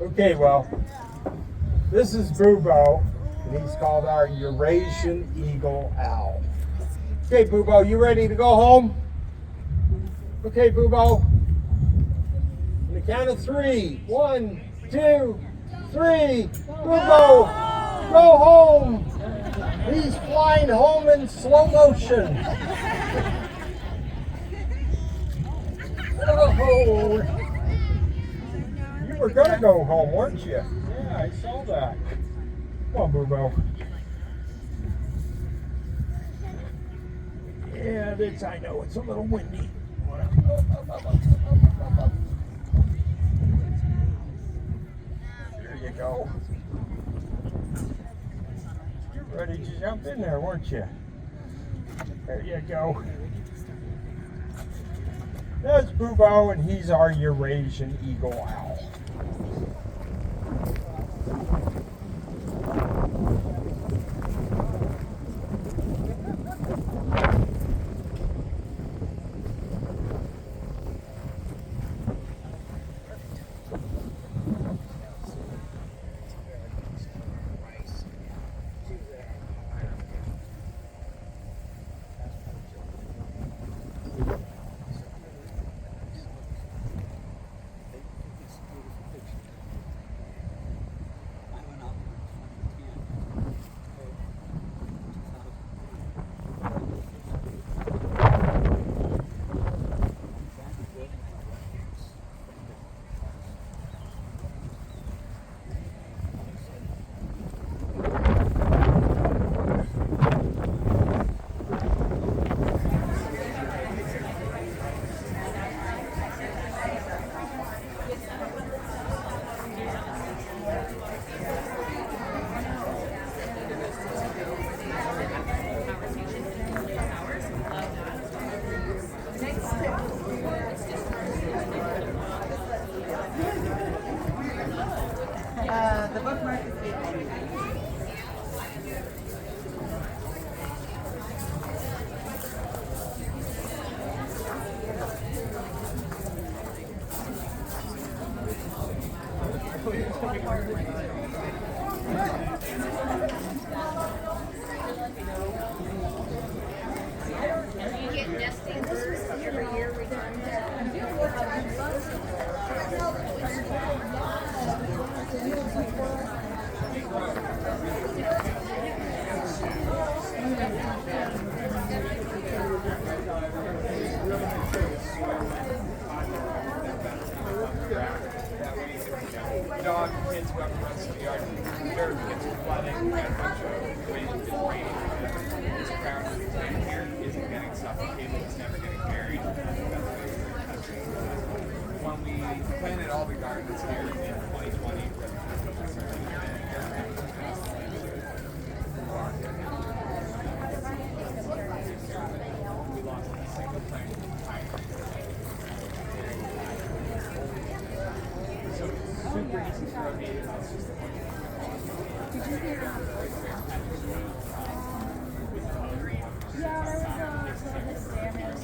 Okay, well, this is Bubo, and he's called our Eurasian Eagle Owl. Okay, Bubo, you ready to go home? Okay, Bubo. On the count of 3. 1, 2, 3. Bubo, go home. He's flying home in slow motion. Oh, you were gonna go home, weren't you? Yeah, I saw that. Come on, Bubo. Yeah, I know it's a little windy. There you go. You're ready to jump in there, weren't you? There you go. That's Bubo, and he's our Eurasian Eagle Owl. The bookmark is $8.99. Dog, kids go up the rest of the yard. There are kids flooding and a bunch of wind and rain. This ground right here isn't getting suffocated, it's never getting buried. When we planted all the gardens here in 2020, we lost a single plant entirely. Super easy to rotate. It's just Did you hear? Yeah, there was a little bit damage.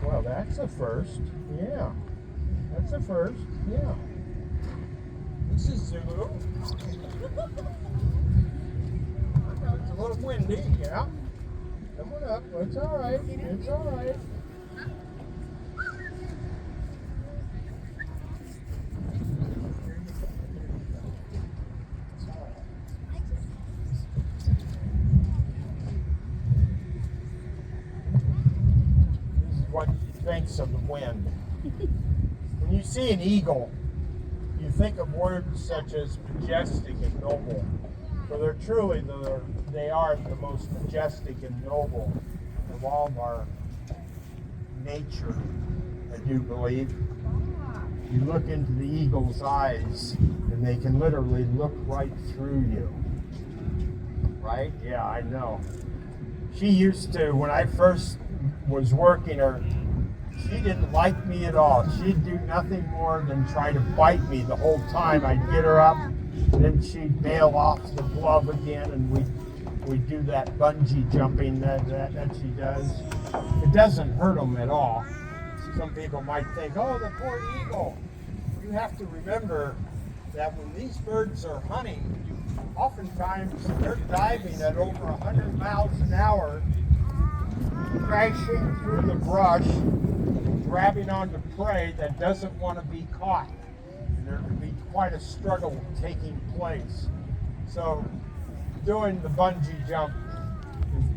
Well, that's a first. Yeah. That's a first. Yeah. This is Zulu. It's a little windy. Yeah. Come on up. It's all right. It's all right. What thinks of the wind. When you see an eagle, you think of words such as majestic and noble. For they are the most majestic and noble of all of our nature, I do believe. You look into the eagle's eyes, and they can literally look right through you. Right? Yeah, I know. She used to, when I first was working her, she didn't like me at all. She'd do nothing more than try to bite me the whole time. I'd get her up, then she'd bail off the glove again, and we'd do that bungee jumping that she does. It doesn't hurt them at all. Some people might think, oh, the poor eagle. You have to remember that when these birds are hunting, oftentimes they're diving at over 100 miles an hour, crashing through the brush, grabbing onto prey that doesn't want to be caught. And there can be quite a struggle taking place. So doing the bungee jump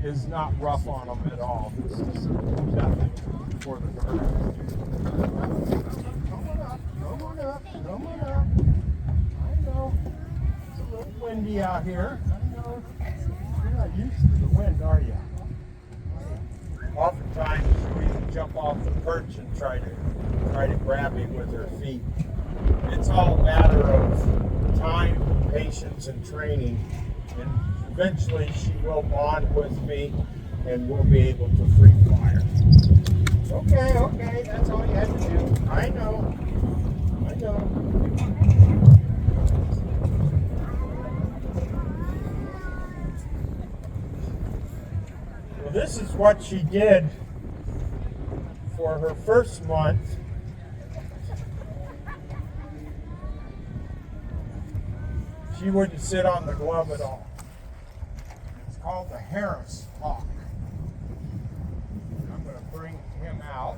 is not rough on them at all. This is nothing for the birds. Come on up, come on up, come on up. I know. It's a little windy out here. I know. You're not used to the wind, are you? Oftentimes she'll even jump off the perch and try to grab me with her feet. It's all a matter of time, patience, and training. And eventually she will bond with me and we'll be able to free fly her. Okay, that's all you had to do. I know. Well, this is what she did for her first month. She wouldn't sit on the glove at all. It's called the Harris hawk. I'm going to bring him out.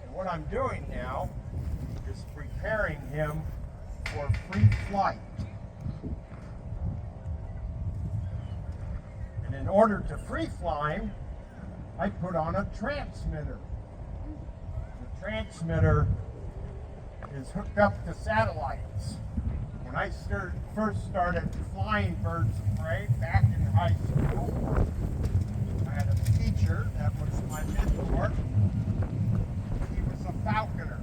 And what I'm doing now is preparing him for free flight. And in order to free fly him, I put on a transmitter. The transmitter is hooked up to satellites. When I first started flying birds of prey back in high school, I had a teacher that was my mentor. He was a falconer,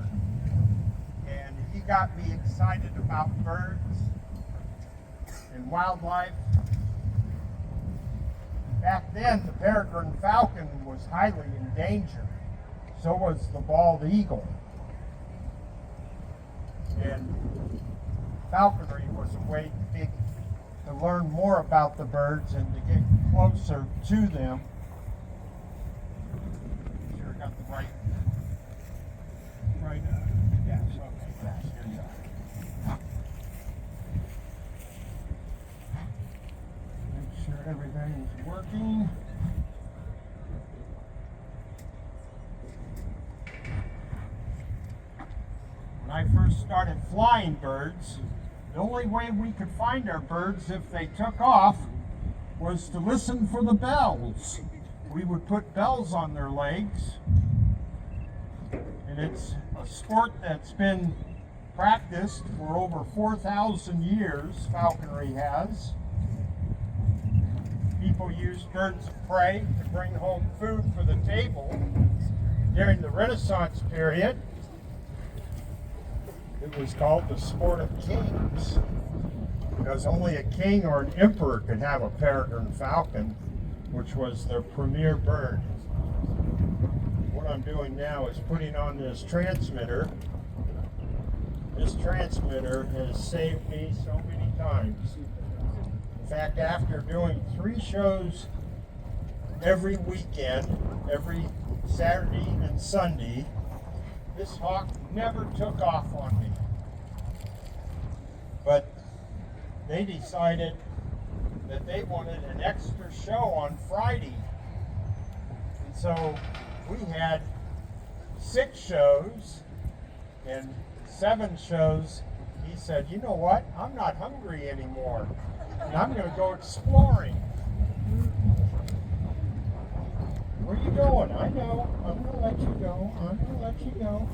and he got me excited about birds and wildlife. Back then, the peregrine falcon was highly endangered. So was the bald eagle. And falconry was a way to learn more about the birds and to get closer to them. Make sure I got the right yes, okay, yes, here you are. Make sure everything's working. When I first started flying birds, the only way we could find our birds if they took off was to listen for the bells. We would put bells on their legs, and it's a sport that's been practiced for over 4,000 years, falconry has. People used birds of prey to bring home food for the table during the Renaissance period. It was called the sport of kings because only a king or an emperor could have a peregrine falcon, which was their premier bird. What I'm doing now is putting on this transmitter. This transmitter has saved me so many times. In fact, after doing 3 shows every weekend, every Saturday and Sunday, this hawk never took off on me. But they decided that they wanted an extra show on Friday. And so we had 6 shows and 7 shows. He said, you know what? I'm not hungry anymore. And I'm going to go exploring. Where are you going? I know. I'm going to let you go. I'm going to let you go.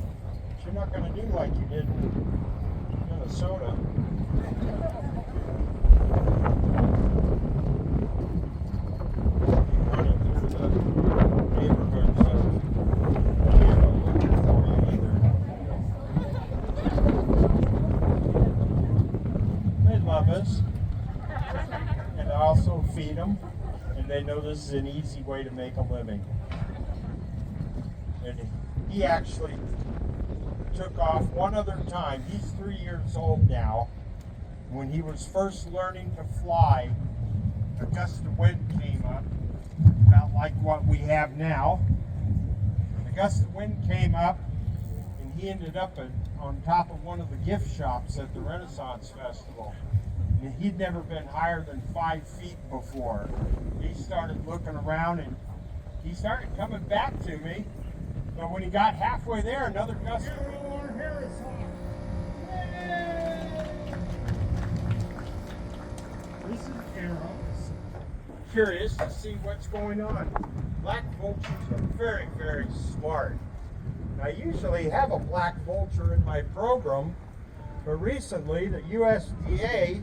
But you're not going to do like you did in Minnesota. Running through the neighborhood, so I can't go looking for you either. They love us. And I also feed they know this is an easy way to make a living. And he actually took off one other time. He's 3 years old now. When he was first learning to fly, a gust of wind came up, about like what we have now. A gust of wind came up, and he ended up on top of one of the gift shops at the Renaissance Festival. And he'd never been higher than 5 feet before. He started looking around, and he started coming back to me. But when he got halfway there, another gust of wind. This is Arrow. Curious to see what's going on. Black vultures are very, very smart. I usually have a black vulture in my program, but recently the USDA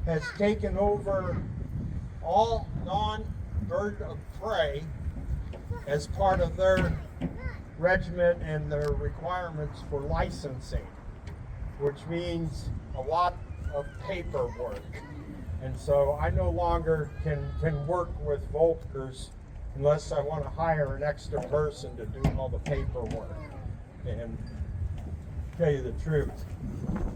has taken over all non-bird of prey as part of their regiment and their requirements for licensing, which means a lot of paperwork. And so I no longer can work with vultures unless I want to hire an extra person to do all the paperwork. And tell you the truth,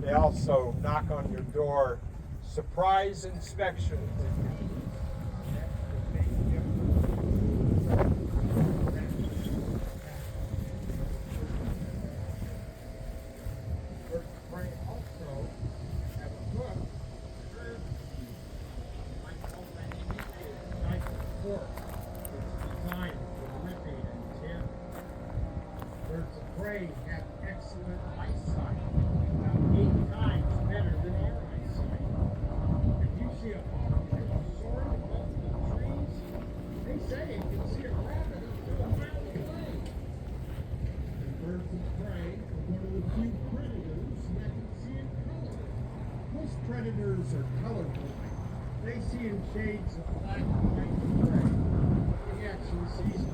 they also knock on your door, surprise inspection. Birds of prey have excellent eyesight, about 8 times better than our eyesight. If you see a hawk soaring above the trees, they say you can see a rabbit up to a mile away. And birds of prey are one of the few predators that can see in color. Most predators are colorblind. They see in shades of black, white, and gray. He actually sees